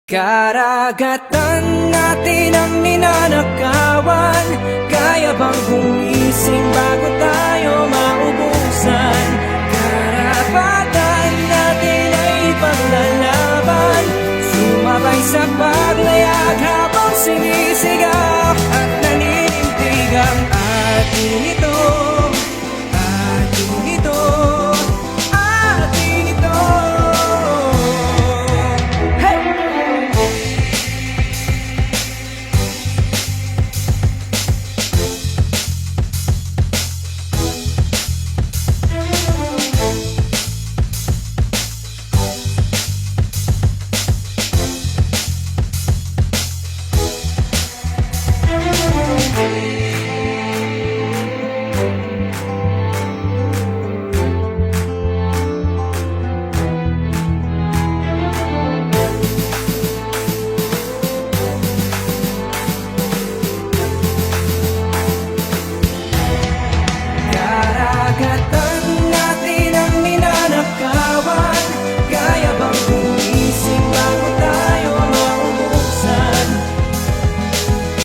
Karagatan natin ang ninanakawan. Kaya bang gumising bago tayo maubusan? Karapatan natin ay ipaglalaban. Sumabay sa paglayag habang sinisigaw at naninindig ang ating ito.